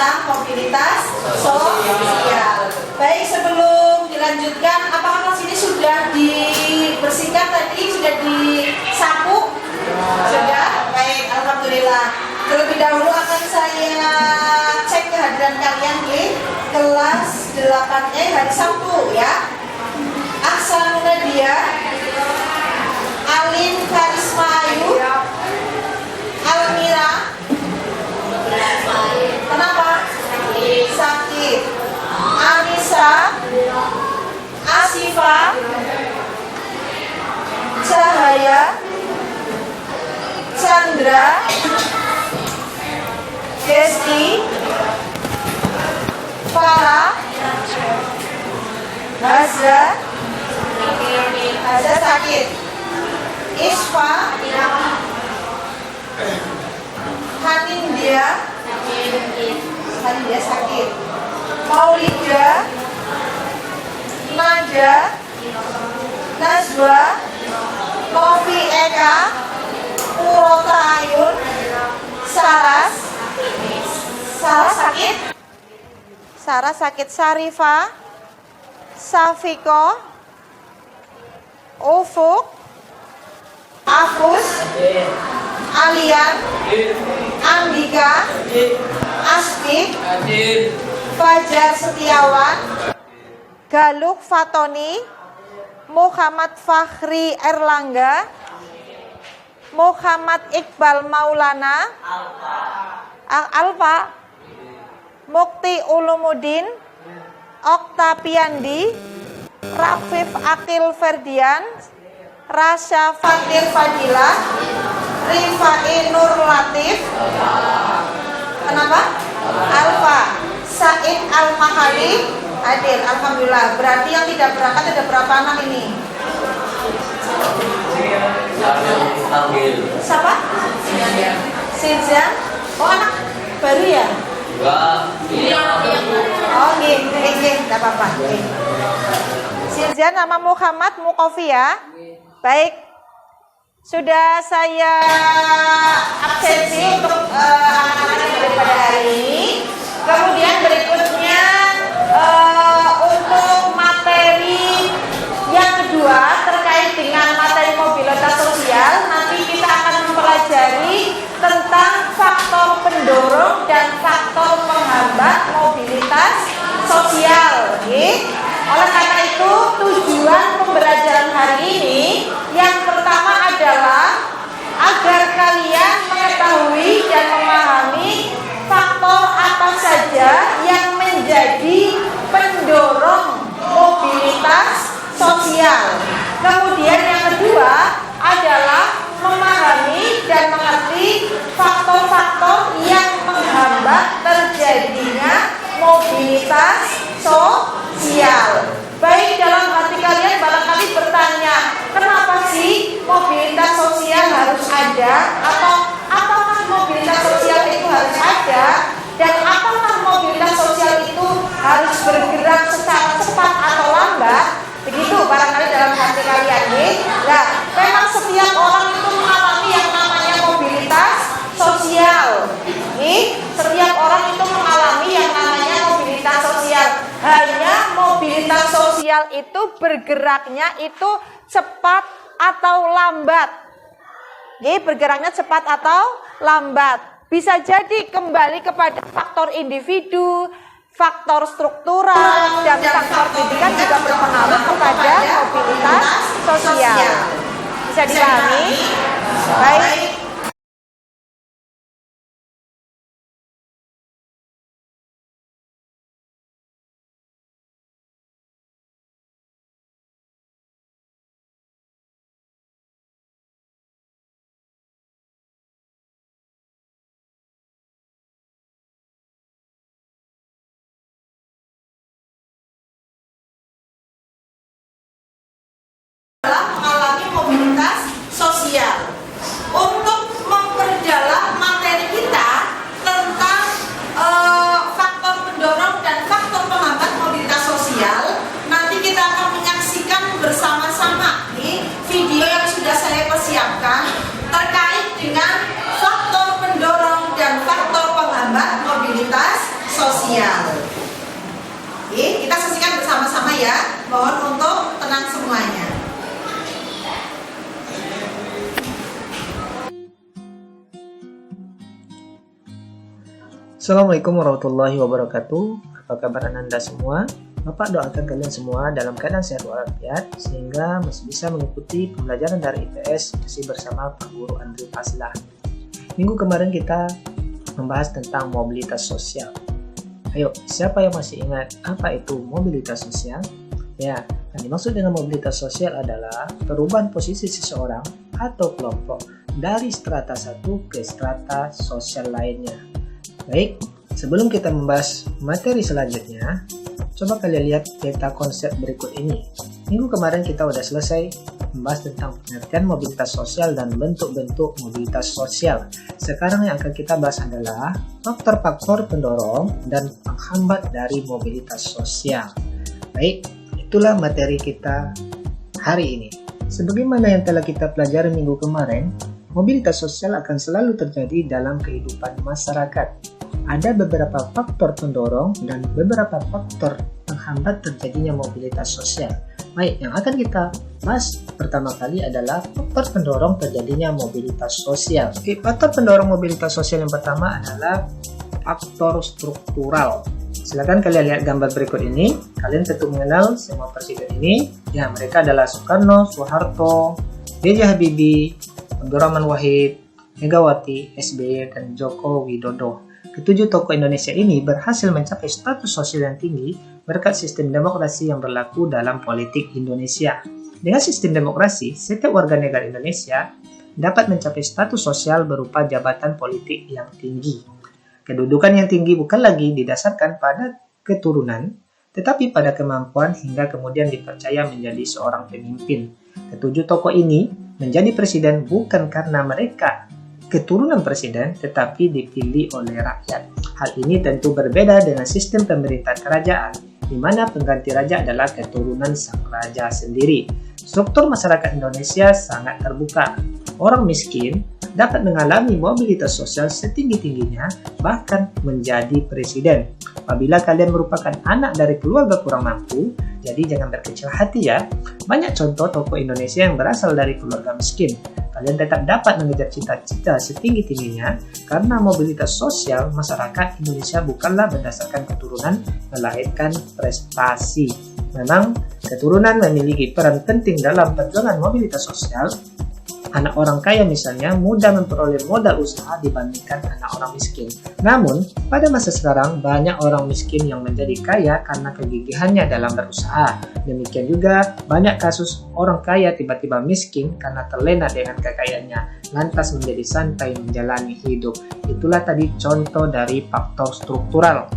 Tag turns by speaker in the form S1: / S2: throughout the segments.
S1: tentang mobilitas sosial. Baik, sebelum dilanjutkan, apakah kelas ini sudah dibersihkan tadi? Sudah disapu? Sudah? Baik, alhamdulillah. Terlebih dahulu akan saya cek kehadiran kalian di kelas 8 hari Sabtu ya. Aksan Nadia, Alin Karisma Ayu, Almira. Kenapa? Sakit. Anissa, Asifa, Cahaya, Chandra, Desti, Farah, Hazra sakit, Isfa, Hanindya sakit, Maulida, Nada, Najwa, Novi Eka, Purota Ayun, Saras sakit, Sarah sakit, Sarifah, Safiko, Ufuk, Afus, Alian, Andika, Astik, Fajar Setiawan, Galuk Fatoni, Muhammad Fakhri Erlangga, Muhammad Iqbal Maulana, Alfa, Mukti Ulumuddin, Oktapiandi, Rafif Akil Ferdian, Rasya Fatir Fadila, Rifai Nur Latif. Kenapa? Alfa. Said Al-Mahali hadir, alhamdulillah. Berarti yang tidak berangkat ada berapa anak ini? Siapa? Sinzan. Oh, anak baru ya? Oh, gini, enggak apa-apa. Sinzan nama Muhammad Mukofia. Baik. Sudah saya absensi untuk anak-anak daripada hari ini. Kemudian berikutnya untuk materi yang kedua terkait dengan materi mobilitas sosial, nanti kita akan mempelajari tentang faktor pendorong dan faktor penghambat mobilitas sosial. Oleh karena itu, tujuan pembelajaran hari ini yang pertama adalah agar kalian mengetahui dan memahami faktor apa saja yang menjadi pendorong mobilitas sosial. Kemudian yang kedua adalah memahami dan mengerti faktor-faktor yang menghambat terjadinya mobilitas sosial. Baik, dalam hati kalian barangkali bertanya, kenapa sih mobilitas sosial harus ada? Atau apakah mobilitas sosial itu harus ada? Dan apakah mobilitas sosial itu harus bergerak secara cepat atau lambat? Begitu barangkali dalam hati kalian. Nah, memang setiap orang itu mengalami yang namanya mobilitas sosial. Setiap orang itu mengalami yang namanya mobilitas sosial. Hanya mobilitas sosial itu bergeraknya itu cepat atau lambat. Bergeraknya cepat atau lambat. Bisa jadi kembali kepada faktor individu, faktor struktural, dan faktor pendidikan juga berpengaruh kepada mobilitas sosial. Bisa dipahami? Baik. Mengalami mobilitas sosial. Untuk memperdalam materi kita tentang faktor pendorong dan faktor penghambat mobilitas sosial, nanti kita akan menyaksikan bersama-sama video yang sudah saya persiapkan terkait dengan faktor pendorong dan faktor penghambat mobilitas sosial.
S2: Assalamualaikum warahmatullahi wabarakatuh. Apa kabar Anda semua? Bapak doakan kalian semua dalam keadaan sehat walafiat sehingga masih bisa mengikuti pembelajaran dari IPS masih bersama Pak Guru Andri Paslah. Minggu kemarin kita membahas tentang mobilitas sosial. Ayo, siapa yang masih ingat apa itu mobilitas sosial? Ya, yang dimaksud dengan mobilitas sosial adalah perubahan posisi seseorang atau kelompok dari strata satu ke strata sosial lainnya. Baik, sebelum kita membahas materi selanjutnya, coba kalian lihat peta konsep berikut ini. Minggu kemarin kita udah selesai membahas tentang pengertian mobilitas sosial dan bentuk-bentuk mobilitas sosial. Sekarang yang akan kita bahas adalah faktor-faktor pendorong dan penghambat dari mobilitas sosial. Baik, itulah materi kita hari ini. Sebagaimana yang telah kita pelajari minggu kemarin, mobilitas sosial akan selalu terjadi dalam kehidupan masyarakat. Ada beberapa faktor pendorong dan beberapa faktor penghambat terjadinya mobilitas sosial. Baik, yang akan kita bahas pertama kali adalah faktor pendorong terjadinya mobilitas sosial. Faktor pendorong mobilitas sosial yang pertama adalah faktor struktural. Silakan kalian lihat gambar berikut ini. Kalian tentu mengenal semua presiden ini. Ya, mereka adalah Soekarno, Soeharto, B.J. Habibie, Abdurrahman Wahid, Megawati, SBY, dan Joko Widodo. Ketujuh tokoh Indonesia ini berhasil mencapai status sosial yang tinggi berkat sistem demokrasi yang berlaku dalam politik Indonesia. Dengan sistem demokrasi, setiap warga negara Indonesia dapat mencapai status sosial berupa jabatan politik yang tinggi. Kedudukan yang tinggi bukan lagi didasarkan pada keturunan, tetapi pada kemampuan hingga kemudian dipercaya menjadi seorang pemimpin. Ketujuh tokoh ini menjadi presiden bukan karena mereka keturunan presiden, tetapi dipilih oleh rakyat. Hal ini tentu berbeda dengan sistem pemerintahan kerajaan, di mana pengganti raja adalah keturunan sang raja sendiri. Struktur masyarakat Indonesia sangat terbuka. Orang miskin dapat mengalami mobilitas sosial setinggi-tingginya, bahkan menjadi presiden. Apabila kalian merupakan anak dari keluarga kurang mampu, jadi jangan berkecil hati ya. Banyak contoh tokoh Indonesia yang berasal dari keluarga miskin. Kalian tetap dapat mengejar cita-cita setinggi-tingginya karena mobilitas sosial masyarakat Indonesia bukanlah berdasarkan keturunan, melainkan prestasi. Memang, keturunan memiliki peran penting dalam perjuangan mobilitas sosial. Anak orang kaya misalnya mudah memperoleh modal usaha dibandingkan anak orang miskin. Namun, pada masa sekarang banyak orang miskin yang menjadi kaya karena kegigihannya dalam berusaha. Demikian juga banyak kasus orang kaya tiba-tiba miskin karena terlena dengan kekayaannya, lantas menjadi santai menjalani hidup. Itulah tadi contoh dari faktor struktural.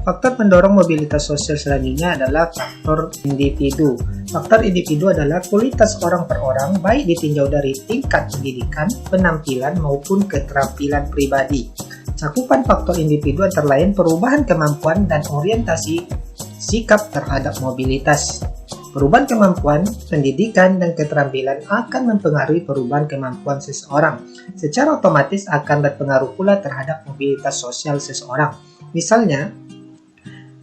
S2: Faktor pendorong mobilitas sosial selanjutnya adalah faktor individu. Faktor individu adalah kualitas orang per orang, baik ditinjau dari tingkat pendidikan, penampilan, maupun keterampilan pribadi. Cakupan faktor individu antara lain perubahan kemampuan dan orientasi sikap terhadap mobilitas. Perubahan kemampuan, pendidikan, dan keterampilan akan mempengaruhi perubahan kemampuan seseorang. Secara otomatis akan berpengaruh pula terhadap mobilitas sosial seseorang. Misalnya,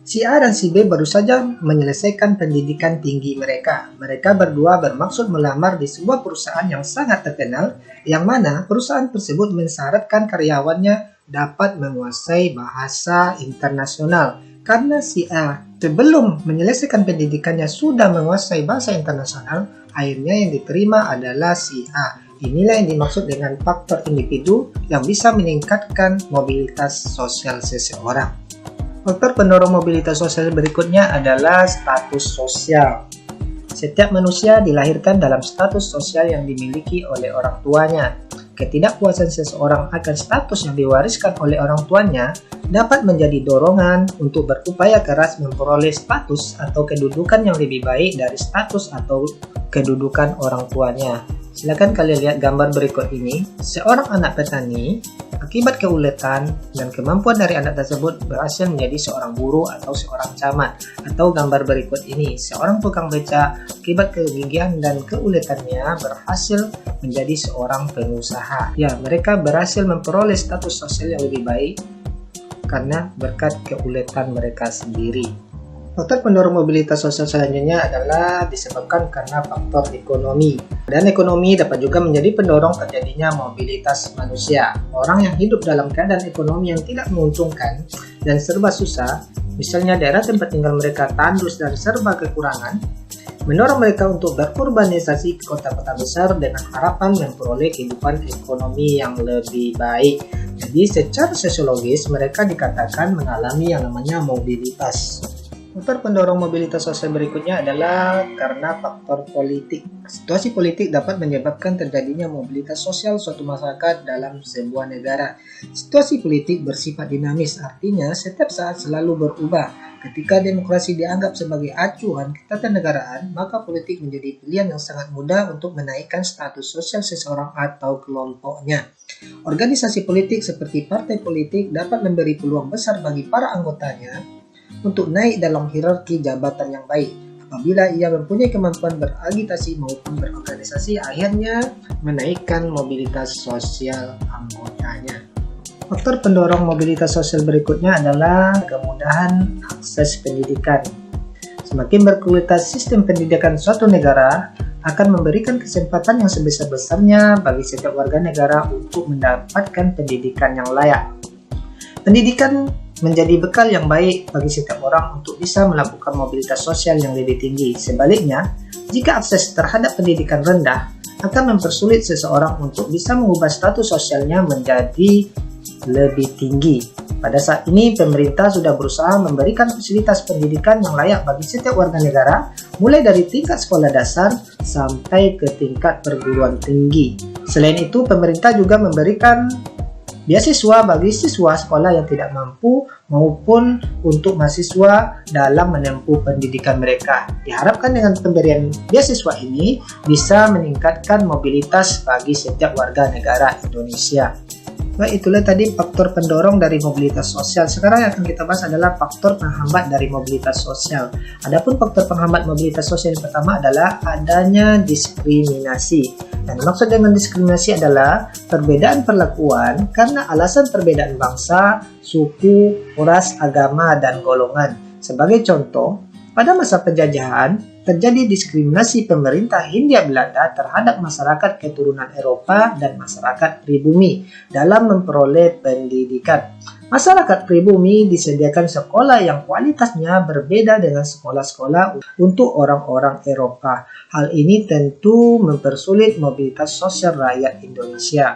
S2: si A dan si B baru saja menyelesaikan pendidikan tinggi mereka. Mereka berdua bermaksud melamar di sebuah perusahaan yang sangat terkenal, yang mana perusahaan tersebut mensyaratkan karyawannya dapat menguasai bahasa internasional. Karena si A sebelum menyelesaikan pendidikannya sudah menguasai bahasa internasional, akhirnya yang diterima adalah si A. Inilah yang dimaksud dengan faktor individu yang bisa meningkatkan mobilitas sosial seseorang. Faktor pendorong mobilitas sosial berikutnya adalah status sosial. Setiap manusia dilahirkan dalam status sosial yang dimiliki oleh orang tuanya. Ketidakpuasan seseorang akan status yang diwariskan oleh orang tuanya dapat menjadi dorongan untuk berupaya keras memperoleh status atau kedudukan yang lebih baik dari status atau kedudukan orang tuanya. Silakan kalian lihat gambar berikut ini. Seorang anak petani, akibat keuletan dan kemampuan dari anak tersebut berhasil menjadi seorang guru atau seorang camat. Atau gambar berikut ini, seorang tukang beca, akibat kegigihan dan keuletannya berhasil menjadi seorang pengusaha. Ya, mereka berhasil memperoleh status sosial yang lebih baik karena berkat keuletan mereka sendiri. Faktor pendorong mobilitas sosial selanjutnya adalah disebabkan karena faktor ekonomi. Dan ekonomi dapat juga menjadi pendorong terjadinya mobilitas manusia. Orang yang hidup dalam keadaan ekonomi yang tidak menguntungkan dan serba susah, misalnya daerah tempat tinggal mereka tandus dan serba kekurangan, mendorong mereka untuk berurbanisasi ke kota-kota besar dengan harapan memperoleh kehidupan ekonomi yang lebih baik. Jadi secara sosiologis mereka dikatakan mengalami yang namanya mobilitas. Faktor pendorong mobilitas sosial berikutnya adalah karena faktor politik. Situasi politik dapat menyebabkan terjadinya mobilitas sosial suatu masyarakat dalam sebuah negara. Situasi politik bersifat dinamis, artinya setiap saat selalu berubah. Ketika demokrasi dianggap sebagai acuan ketatanegaraan, maka politik menjadi pilihan yang sangat mudah untuk menaikkan status sosial seseorang atau kelompoknya. Organisasi politik seperti partai politik dapat memberi peluang besar bagi para anggotanya untuk naik dalam hierarki jabatan yang baik. Apabila ia mempunyai kemampuan beragitasi maupun berorganisasi, akhirnya menaikkan mobilitas sosial anggotanya. Faktor pendorong mobilitas sosial berikutnya adalah kemudahan akses pendidikan. Semakin berkualitas sistem pendidikan suatu negara akan memberikan kesempatan yang sebesar-besarnya bagi setiap warga negara untuk mendapatkan pendidikan yang layak. Pendidikan menjadi bekal yang baik bagi setiap orang untuk bisa melakukan mobilitas sosial yang lebih tinggi. Sebaliknya, jika akses terhadap pendidikan rendah, akan mempersulit seseorang untuk bisa mengubah status sosialnya menjadi lebih tinggi. Pada saat ini, pemerintah sudah berusaha memberikan fasilitas pendidikan yang layak bagi setiap warga negara, mulai dari tingkat sekolah dasar sampai ke tingkat perguruan tinggi. Selain itu, pemerintah juga memberikan beasiswa bagi siswa sekolah yang tidak mampu maupun untuk mahasiswa dalam menempuh pendidikan mereka. Diharapkan dengan pemberian beasiswa ini bisa meningkatkan mobilitas bagi setiap warga negara Indonesia. Baik, itulah tadi faktor pendorong dari mobilitas sosial. Sekarang yang akan kita bahas adalah faktor penghambat dari mobilitas sosial. Adapun faktor penghambat mobilitas sosial yang pertama adalah adanya diskriminasi. Dan maksud dengan diskriminasi adalah perbedaan perlakuan karena alasan perbedaan bangsa, suku, ras, agama, dan golongan. Sebagai contoh, pada masa penjajahan, terjadi diskriminasi pemerintah Hindia Belanda terhadap masyarakat keturunan Eropa dan masyarakat pribumi dalam memperoleh pendidikan. Masyarakat pribumi disediakan sekolah yang kualitasnya berbeda dengan sekolah-sekolah untuk orang-orang Eropa. Hal ini tentu mempersulit mobilitas sosial rakyat Indonesia.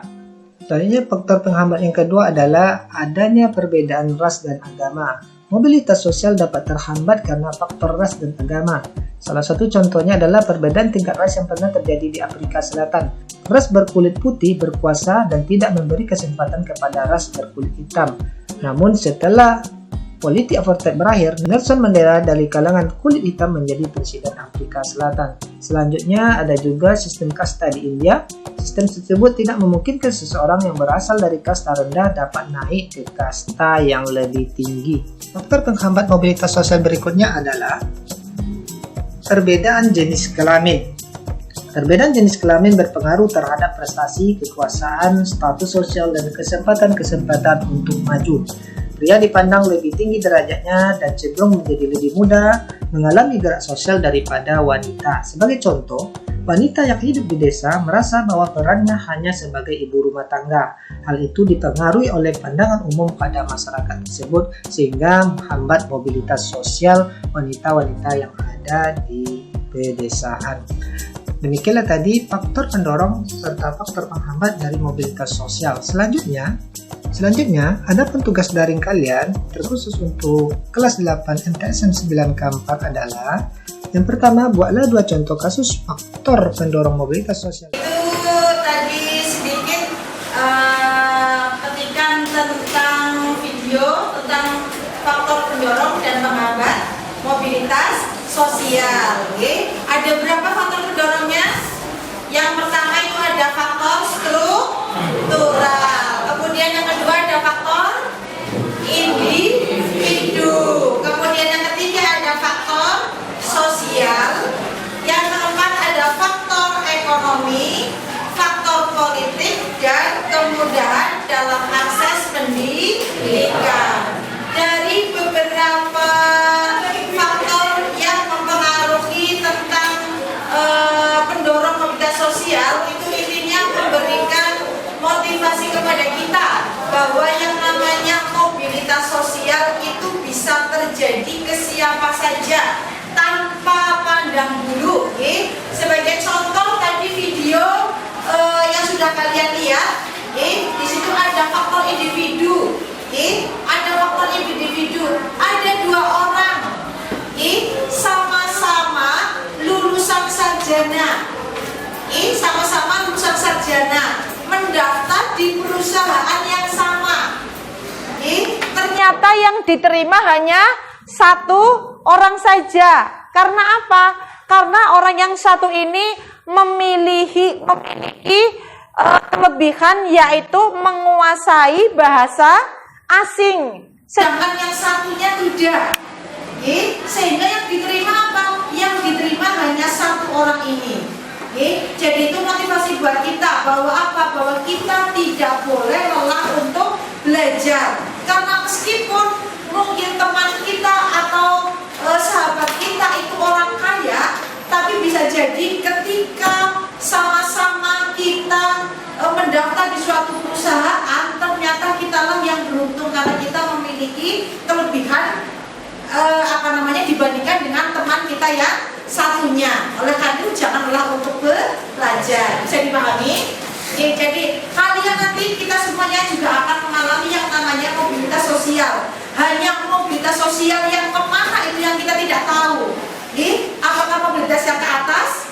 S2: Selanjutnya, faktor penghambat yang kedua adalah adanya perbedaan ras dan agama. Mobilitas sosial dapat terhambat karena faktor ras dan agama. Salah satu contohnya adalah perbedaan tingkat ras yang pernah terjadi di Afrika Selatan. Ras berkulit putih berkuasa dan tidak memberi kesempatan kepada ras berkulit hitam. Namun setelah politik apartheid berakhir, Nelson Mandela dari kalangan kulit hitam menjadi presiden Afrika Selatan. Selanjutnya ada juga sistem kasta di India. Sistem tersebut tidak memungkinkan seseorang yang berasal dari kasta rendah dapat naik ke kasta yang lebih tinggi. Faktor penghambat mobilitas sosial berikutnya adalah perbedaan jenis kelamin. Perbedaan jenis kelamin berpengaruh terhadap prestasi, kekuasaan, status sosial, dan kesempatan-kesempatan untuk maju. Pria dipandang lebih tinggi derajatnya dan cenderung menjadi lebih mudah mengalami gerak sosial daripada wanita. Sebagai contoh, wanita yang hidup di desa merasa bahwa perannya hanya sebagai ibu rumah tangga. Hal itu dipengaruhi oleh pandangan umum pada masyarakat tersebut sehingga menghambat mobilitas sosial wanita-wanita yang ada di pedesaan. Demikianlah tadi faktor pendorong serta faktor penghambat dari mobilitas sosial. Selanjutnya, ada tugas daring kalian terkhusus untuk kelas 8 MTSN 9 K4 adalah yang pertama, buatlah 2 contoh kasus faktor pendorong mobilitas sosial.
S1: Itu tadi sedikit petikan tentang video tentang faktor pendorong dan penghambat mobilitas sosial. Oke. Ada berapa faktor pendorongnya? Yang pertama itu ada faktor struktural. Kemudian yang kedua ada faktor individu. Kemudian yang ketiga ada faktor sosial. Yang keempat ada faktor ekonomi, faktor politik, dan kemudahan dalam akses pendidikan. Dari beberapa faktor siapa saja tanpa pandang bulu. Sebagai contoh tadi video yang sudah kalian lihat, di situ ada faktor individu, ada faktor individu, ada 2 orang, sama-sama lulusan sarjana, sama-sama lulusan sarjana, mendaftar di perusahaan yang sama.
S3: Ternyata yang diterima hanya 1 orang saja. Karena apa? Karena orang yang satu ini memiliki kelebihan, yaitu menguasai bahasa asing.
S1: Sedangkan yang satunya tidak. Sehingga yang diterima apa? Yang diterima hanya 1 orang ini. Jadi itu motivasi buat kita bahwa apa? Bahwa kita tidak boleh lelah untuk belajar. Karena meskipun mungkin teman kita atau sahabat kita itu orang kaya, tapi bisa jadi ketika sama-sama kita mendaftar di suatu perusahaan, ternyata kita lah yang beruntung karena kita memiliki kelebihan dibandingkan dengan teman kita yang satunya. Oleh karena itu jangan lelah untuk belajar. Bisa dipahami? Jadi kalian nanti kita semuanya juga akan mengalami yang namanya mobilitas sosial. Hanya mobilitas sosial yang kemana itu yang kita tidak tahu. Apakah mobilitas yang ke atas,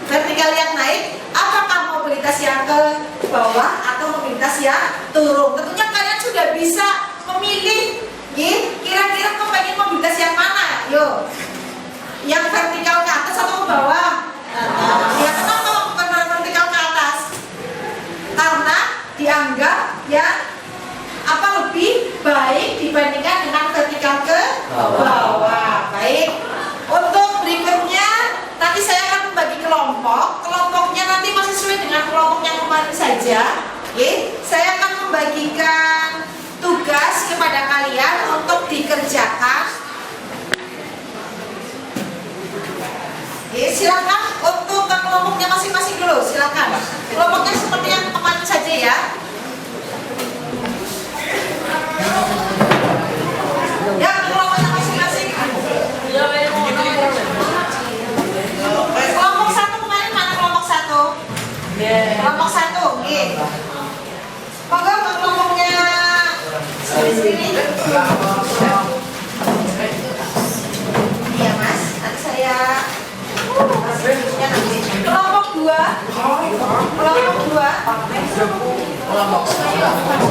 S1: vertikal yang naik, apakah mobilitas yang ke bawah atau mobilitas yang turun? Tentunya kalian sudah bisa memilih. Kira-kira kau pengen mobilitas yang mana? Yo, yang vertikal ke atas atau ke bawah? Ya, kenapa bukan vertikal ke atas? Karena dianggap ya lebih baik dibandingkan dengan vertikal ke bawah. Baik. Untuk berikutnya nanti saya akan membagi kelompok. Kelompoknya nanti masih sesuai dengan kelompok yang kemarin saja. Saya akan membagikan tugas kepada kalian untuk dikerjakan. Silakan untuk kelompoknya masing-masing dulu. Silakan. Kelompoknya seperti yang kemarin saja ya. Ya, kelompoknya masing-masing. Kelompok 1 kemarin mana kelompok 1? Kelompok 1. Monggo ke kelompoknya sini. Iya Mas, nanti saya kelompok 2. Kelompok 2. Kelompok 3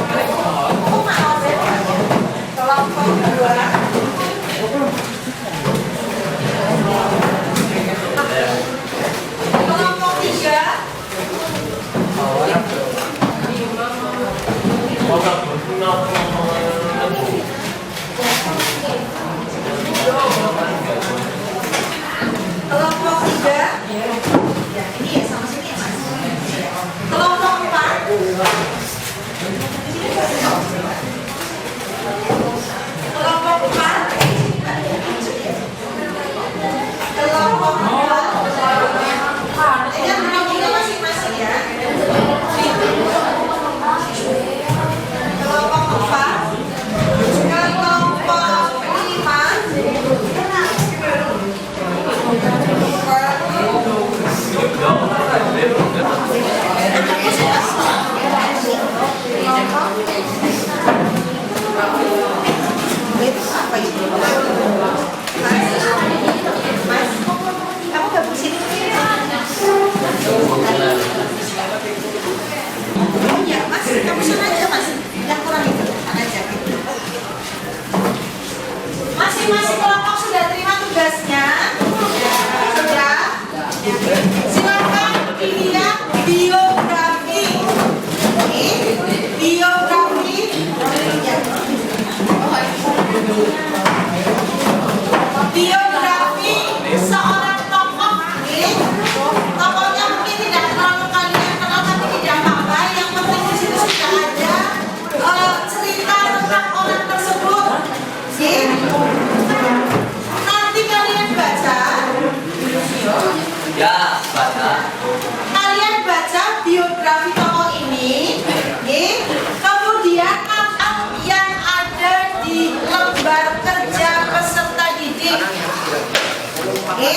S1: Oke?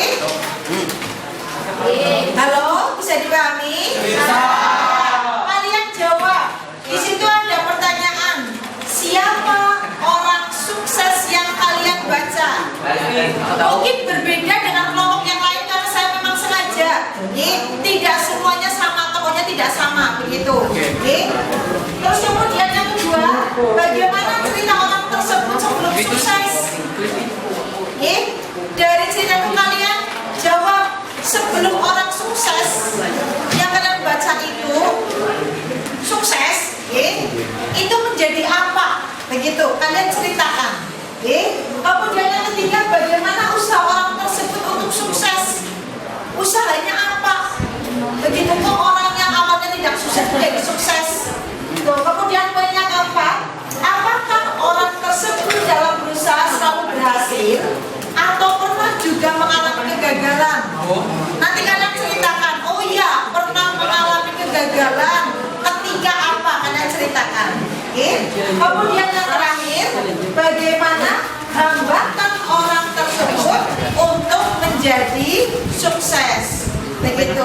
S1: Halo, bisa dipahami? Bisa. Kalian jawab. Di situ ada pertanyaan. Siapa orang sukses yang kalian baca? Mungkin berbeda dengan kelompok yang lain karena saya memang sengaja. Tidak semuanya sama, tokohnya tidak sama, begitu. Oke? Terus kemudian yang kedua, bagaimana cerita orang tersebut sebelum sukses? Dari cerita itu kalian jawab sebelum orang sukses yang kalian baca itu sukses, itu menjadi apa? Begitu, kalian ceritakan. Kemudian yang ketiga, bagaimana usaha orang tersebut untuk sukses? Usahanya apa? Begitu kok orang yang awalnya tidak sukses menjadi sukses. Kemudian poin yang keempat, apakah orang tersebut dalam berusaha selalu berhasil atau pernah juga mengalami kegagalan? Nanti kalian ceritakan, oh iya pernah mengalami kegagalan, ketika apa kalian ceritakan. Kemudian yang terakhir, bagaimana hambatan orang tersebut untuk menjadi sukses. Begitu.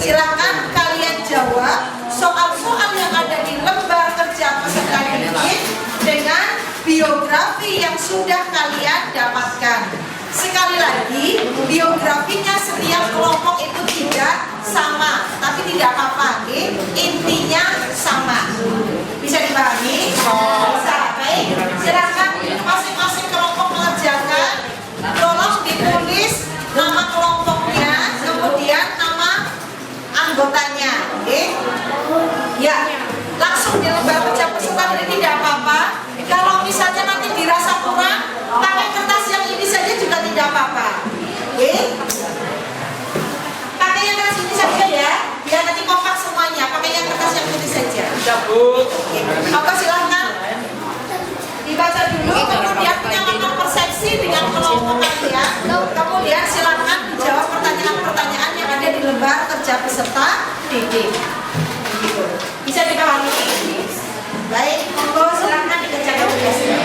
S1: Silakan kalian jawab soal-soal yang ada di lembar kerja peserta didik dengan biografi yang sudah kalian dapatkan. Sekali lagi, biografinya setiap kelompok itu tidak sama, tapi tidak apa-apa, intinya sama. Bisa dipahami? Bisa. Baik, silakan masing-masing kelompok mengerjakan. Tolong ditulis nama kelompoknya, kemudian nama anggotanya. Ya, langsung di lembar kerja peserta didik tidak apa-apa. Kalau misalnya nanti dirasa kurang, pakai kertas yang ini saja juga tidak apa-apa. Pakai yang kertas ini saja ya, biar nanti kompak semuanya. Pakai yang kertas yang putih saja. Oke, silakan dibaca dulu, kemudian menyamakan persepsi dengan kelompok kalian. Kemudian silakan dijawab pertanyaan-pertanyaan yang ada di lembar kerja peserta didik. Bisa dipahami? Baik, monggo silakan dikerjakan tugasnya.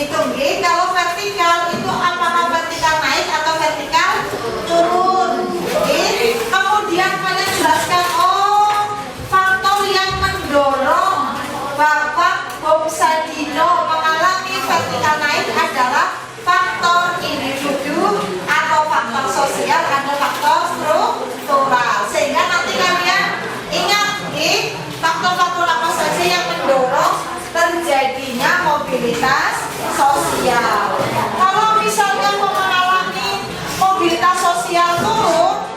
S1: dihitung nggih. Kalau vertikal itu apakah vertikal naik atau vertikal turun? Nggih. Kemudian kalian jelaskan faktor yang mendorong Bapak Bob Sadino mengalami vertikal naik adalah faktor individu atau faktor sosial atau faktor struktural. Sehingga nanti kalian ingat nih, faktor-faktor apa saja yang mendorong terjadinya mobilitas sosial. Kalau misalnya mau mengalami mobilitas sosial turun,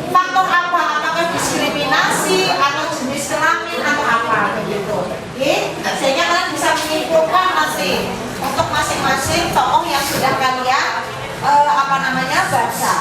S1: faktor apa? Apakah diskriminasi atau jenis kelamin atau apa begitu? Sehingga kalian bisa menyimpulkan nanti untuk masing-masing tokoh yang sudah kalian baca.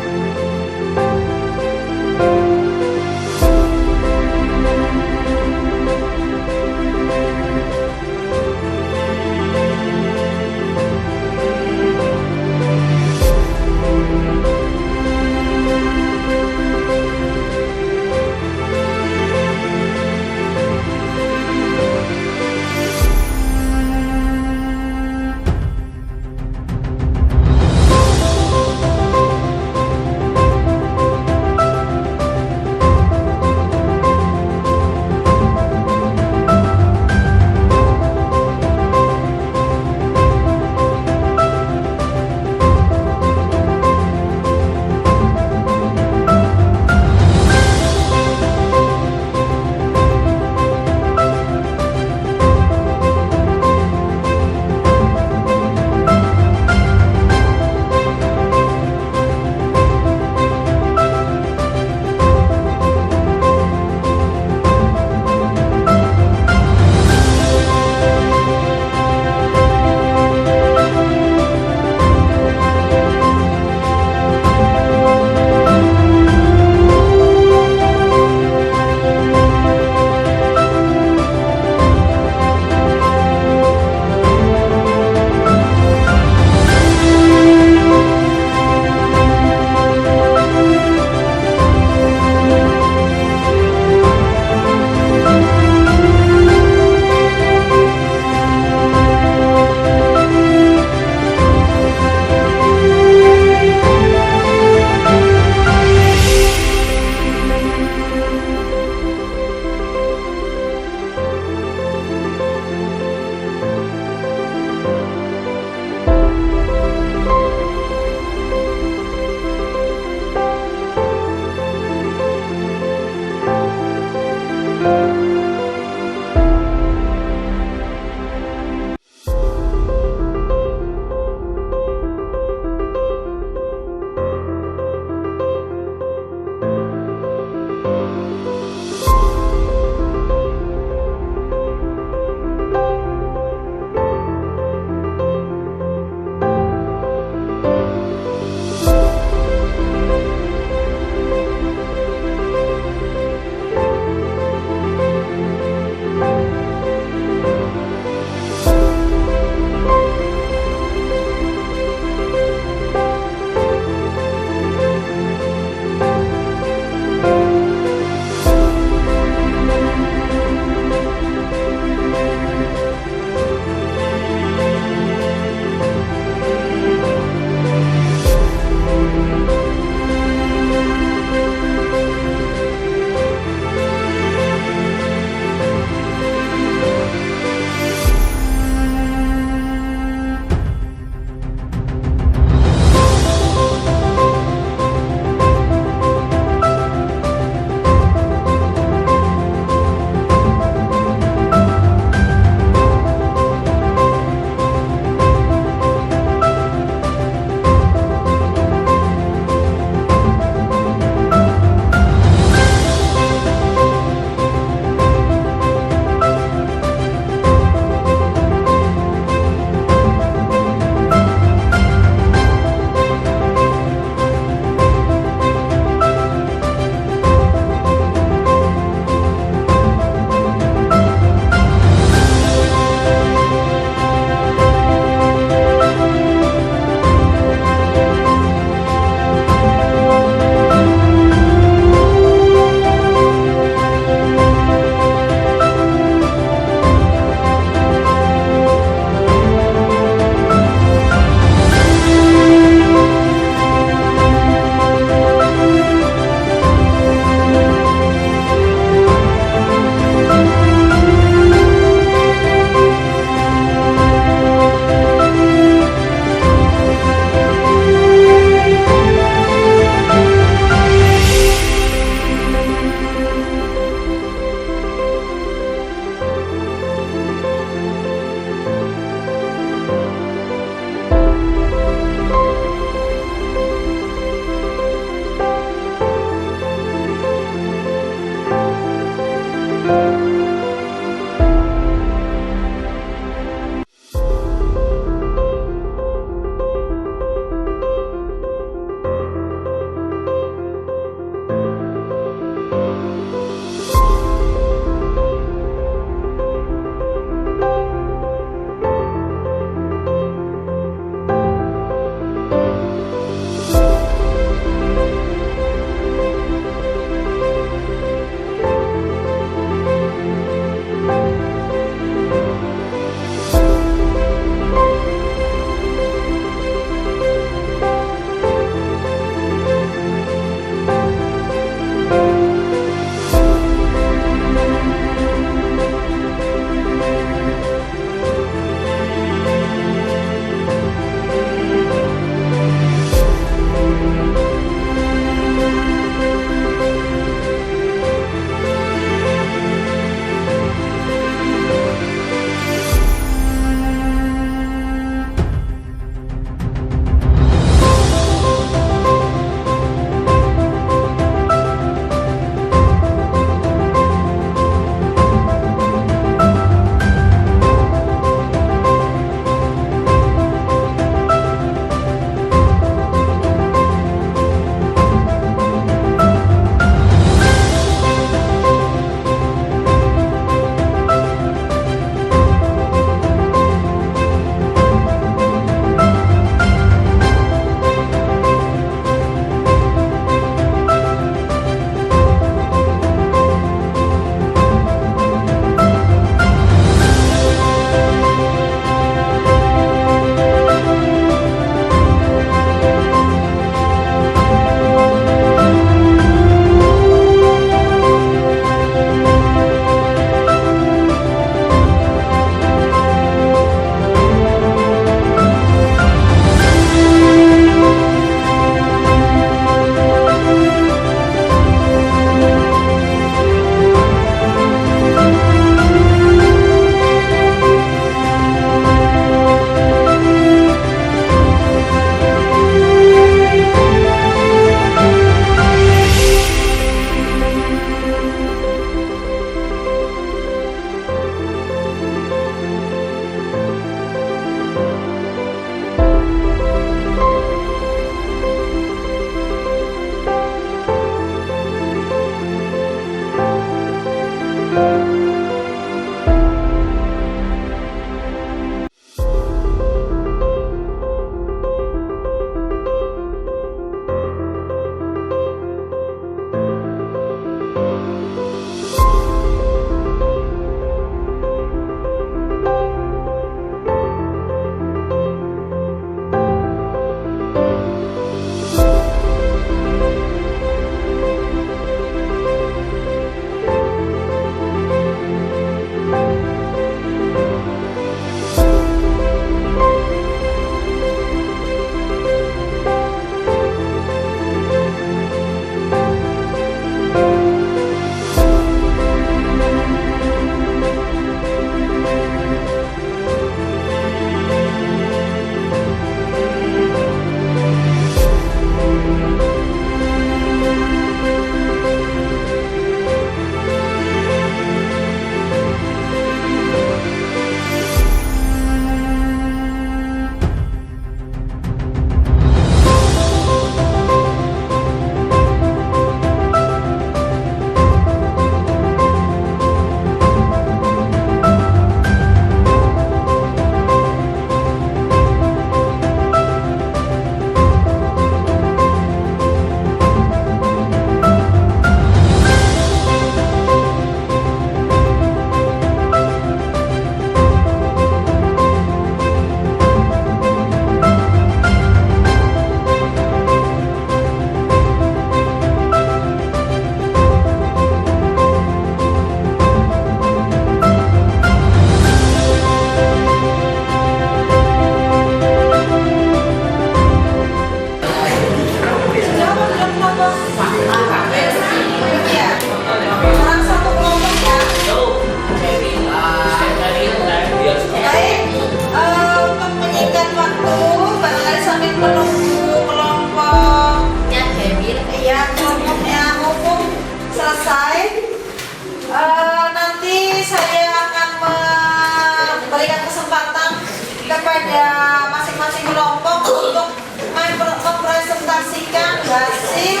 S1: kepada masing-masing kelompok untuk mempresentasikan hasil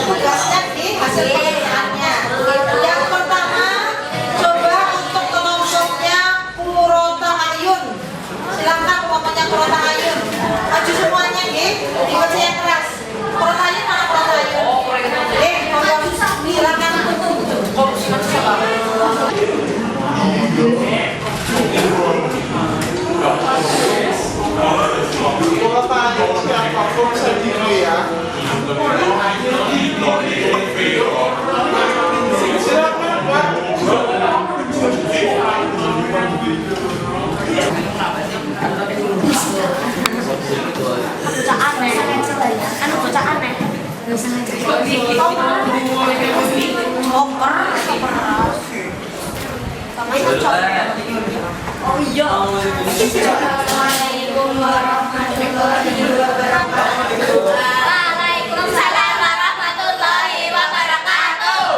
S1: tugasnya di hasil pengerjaannya. Yang pertama, coba untuk kelompoknya Kurotahayun. Silakan kelompoknya Kurotahayun. Maju semuanya, dibaca yang keras. Kurotahayun mana Kurotahayun? Silakan.
S4: Siapa kok sendiri ya? Silakan Pak.
S5: Bocah aneh, kan bocah aneh. Gak usah ngajarin. Oh iya. Assalamualaikum warahmatullahi wabarakatuh. Waalaikumsalam warahmatullahi wabarakatuh.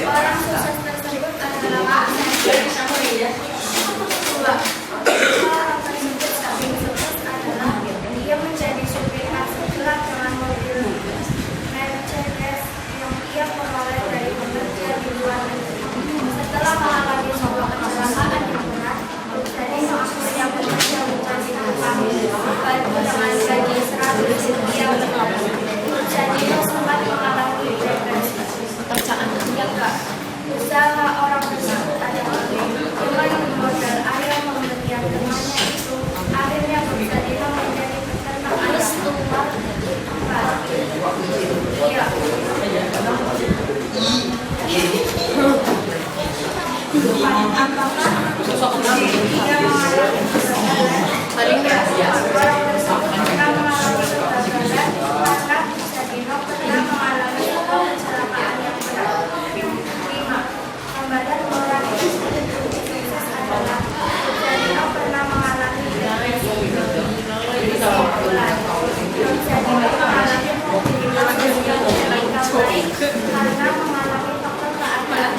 S5: Orang sukses tersebut adalah dia menjadi supir taksi gelap dengan mobil Mercedes yang ia peroleh dari bekerja di luar negeri. Setelah mengalami sebuah kecelakaan yang berat, jadi maksud yang bekerja menjadi tukang baju dengan gaji 100 rupiah. Jadi sempat mengalami depresi. Pekerjaan enggak. Usaha orang tersebut adalah dengan modal ayam pemberian temannya itu akhirnya berjadilah menjadi peternak ayam tua. Iya. Apakah dia mengalami kegagalan? Orang tersebut pernah mengalami kegagalan, maka Sadino pernah mengalami kecelakaan yang berat. 5. Gambaran orang yang sukses adalah Sadino pernah mengalami depresi. 10. Sadino mengalami mobilitas sosial yang baik karena mengalami faktor keadaan.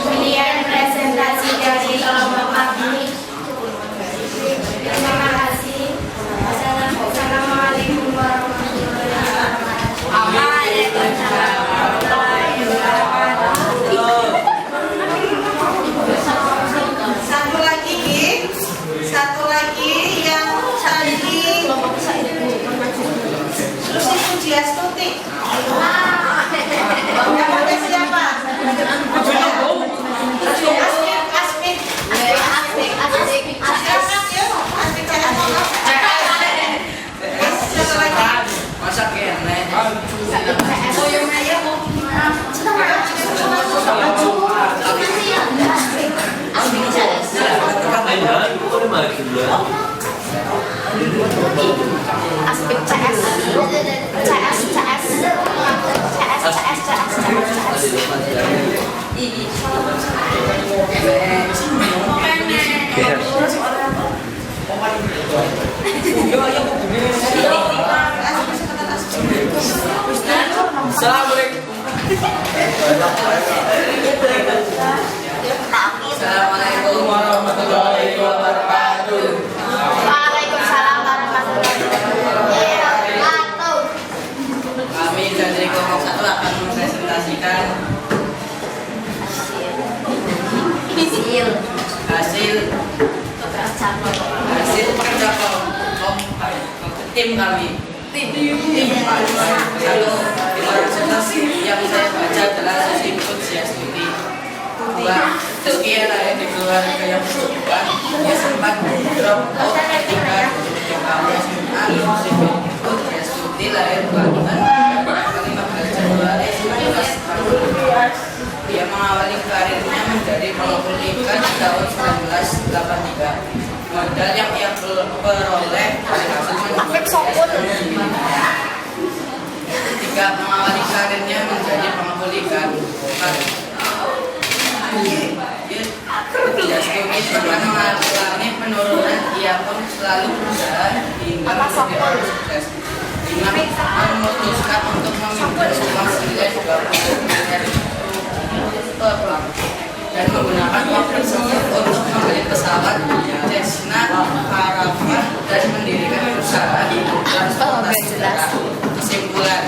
S5: Kemudian presentasi dari kelompok kami. Terima kasih. Assalamualaikum warahmatullahi wabarakatuh. Waalaikumsalam warahmatullahi wabarakatuh.
S1: Satu lagi yang tadi terus itu dia Stuti. Namanya siapa? Asmik. Satu lagi.
S6: Masak ya,
S5: Aspek CS.
S6: Assalamualaikum warahmatullahi wabarakatuh.
S5: Waalaikumsalam warahmatullahi wabarakatuh.
S6: Kami dari kelompok 1 akan mempresentasikan hasil pekerja kelompok tim kami. Tim satu presentasi yang saya baca adalah Input Siastuti. 2. Sekian yang di keluarga yang berkecukupan yang sempat drop out ketika kampus SMA musim Input Siastuti lahir Banten pada 15 Januari 1980. Dia mengawali karirnya menjadi pengepul ikan di tahun 1983. Modal yang ia peroleh dari hasil menjual ketika mengawali karirnya menjadi pengepul ikan. Dia studi pun selalu berusaha hingga menjadi sukses. Dengan memutuskan untuk meminjam uang senilai 20 miliar dan menggunakan uang tersebut untuk membeli pesawat Cessna Caravan dan mendirikan perusahaan transportasi darat. Kesimpulan,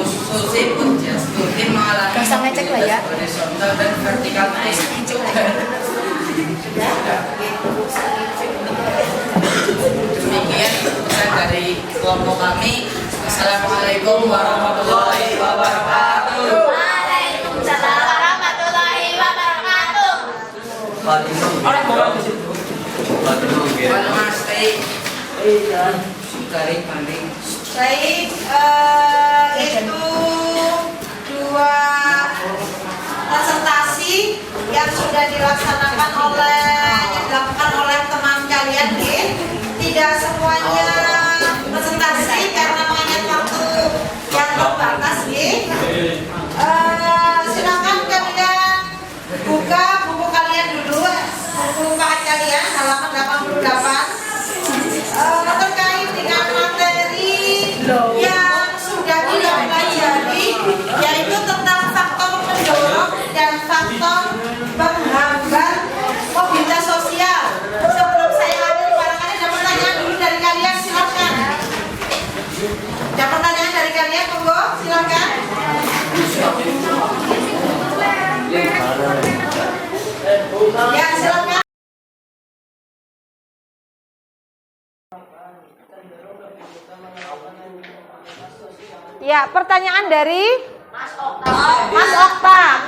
S6: Susi Pujastuti mengalami mobilitas horizontal dan vertikal naik. Demikian pesan dari kelompok kami. Assalamualaikum warahmatullahi wabarakatuh.
S5: Waalaikumsalam warahmatullahi wabarakatuh.
S6: Halo Mas Tei. Dari Banding.
S1: Baik, itu dua presentasi yang sudah dilaksanakan dilakukan oleh teman kalian, tidak semuanya presentasi karena mengingat waktu yang terbatas, silakan kalian buka buku kalian dulu, buku UKM kalian halaman 88 terkait dengan materi yang sudah kita pelajari, yaitu tentang faktor pendorong dan faktor penghambat mobilitas sosial. Sebelum saya ambil, barangkali ada pertanyaan dulu dari kalian, silakan. Ada pertanyaan dari kalian, monggo, silakan. Ya, silakan.
S3: Ya, pertanyaan dari Mas Okta,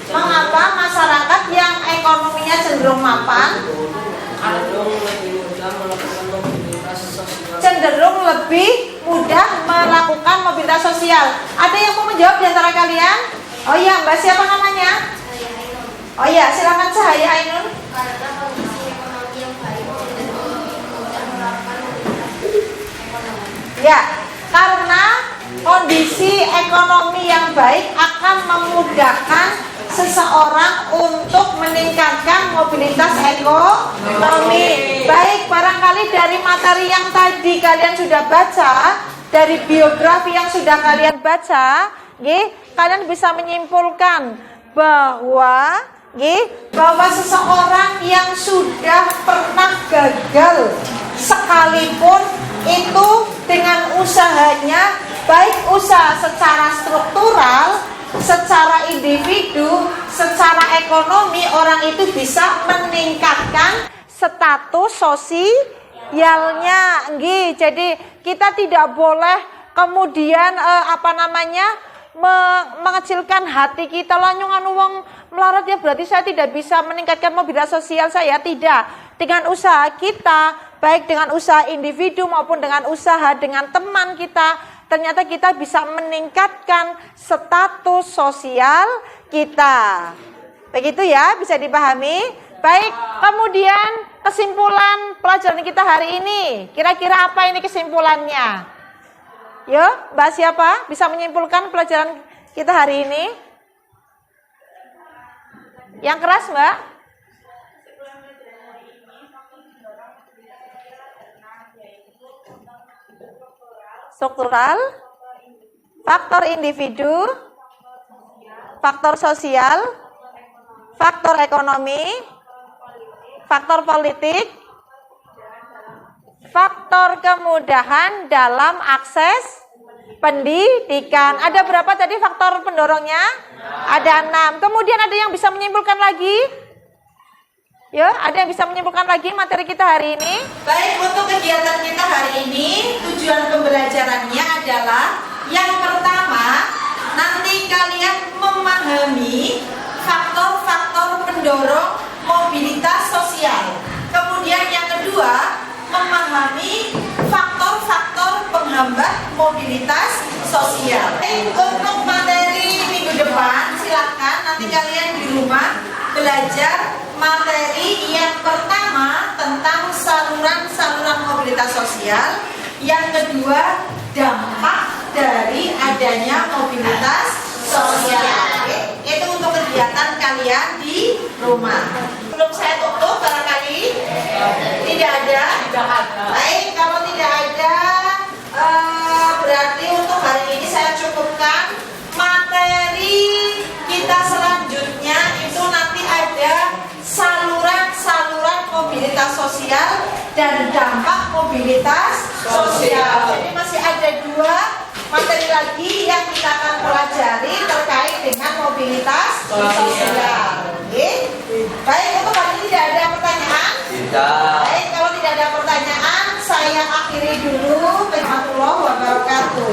S3: mengapa masyarakat yang ekonominya cenderung mapan cenderung lebih mudah melakukan mobilitas sosial? Ada yang mau menjawab di antara kalian? Oh iya, Mbak siapa namanya? Oh iya, silakan Cahaya Ainun.
S5: Karena kondisi ekonomi yang baik cenderung mudah melakukan mobilitas ekonomi.
S3: Ya, karena kondisi ekonomi yang baik akan memudahkan seseorang untuk meningkatkan mobilitas ekonomi. Baik, barangkali dari materi yang tadi kalian sudah baca, dari biografi yang sudah kalian baca, kalian bisa menyimpulkan bahwa seseorang yang sudah pernah gagal sekalipun itu dengan usahanya, baik usaha secara struktural, secara individu, secara ekonomi, orang itu bisa meningkatkan status sosialnya. Jadi kita tidak boleh kemudian mengecilkan hati kita, lah nyong wong melarat ya berarti saya tidak bisa meningkatkan mobilitas sosial saya. Tidak. Dengan usaha kita, baik dengan usaha individu maupun dengan usaha dengan teman kita, ternyata kita bisa meningkatkan status sosial kita. Begitu ya, bisa dipahami? Baik, kemudian kesimpulan pelajaran kita hari ini. Kira-kira apa ini kesimpulannya? Yo, Mbak siapa bisa menyimpulkan pelajaran kita hari ini? Yang keras, Mbak? Struktural, faktor individu, faktor sosial, faktor ekonomi, faktor politik, faktor kemudahan dalam akses pendidikan. Ada berapa tadi faktor pendorongnya? Ada 6. Kemudian ada yang bisa menyimpulkan lagi? Ya, ada yang bisa menyimpulkan lagi materi kita hari ini?
S1: Baik, untuk kegiatan kita hari ini, tujuan pembelajarannya adalah yang pertama, nanti kalian memahami faktor-faktor pendorong mobilitas sosial. Kemudian yang kedua, memahami faktor-faktor penghambat mobilitas sosial. Untuk materi minggu depan, silakan nanti kalian di rumah belajar materi yang pertama tentang saluran-saluran mobilitas sosial, yang kedua dampak dari adanya mobilitas sosial. Itu untuk kegiatan kalian di rumah. Belum saya tutup barangkali tidak ada. Baik, kalau tidak ada berarti untuk hari ini saya cukupkan. Materi kita selanjutnya itu nanti ada saluran-saluran mobilitas sosial dan dampak mobilitas sosial. Jadi masih ada 2 materi lagi yang kita akan pelajari terkait dengan mobilitas sosial. Oke? Baik, untuk hari ini tidak ada pertanyaan?
S6: Tidak.
S1: Baik, kalau tidak ada pertanyaan, saya akhiri dulu. Warahmatullahi wabarakatuh.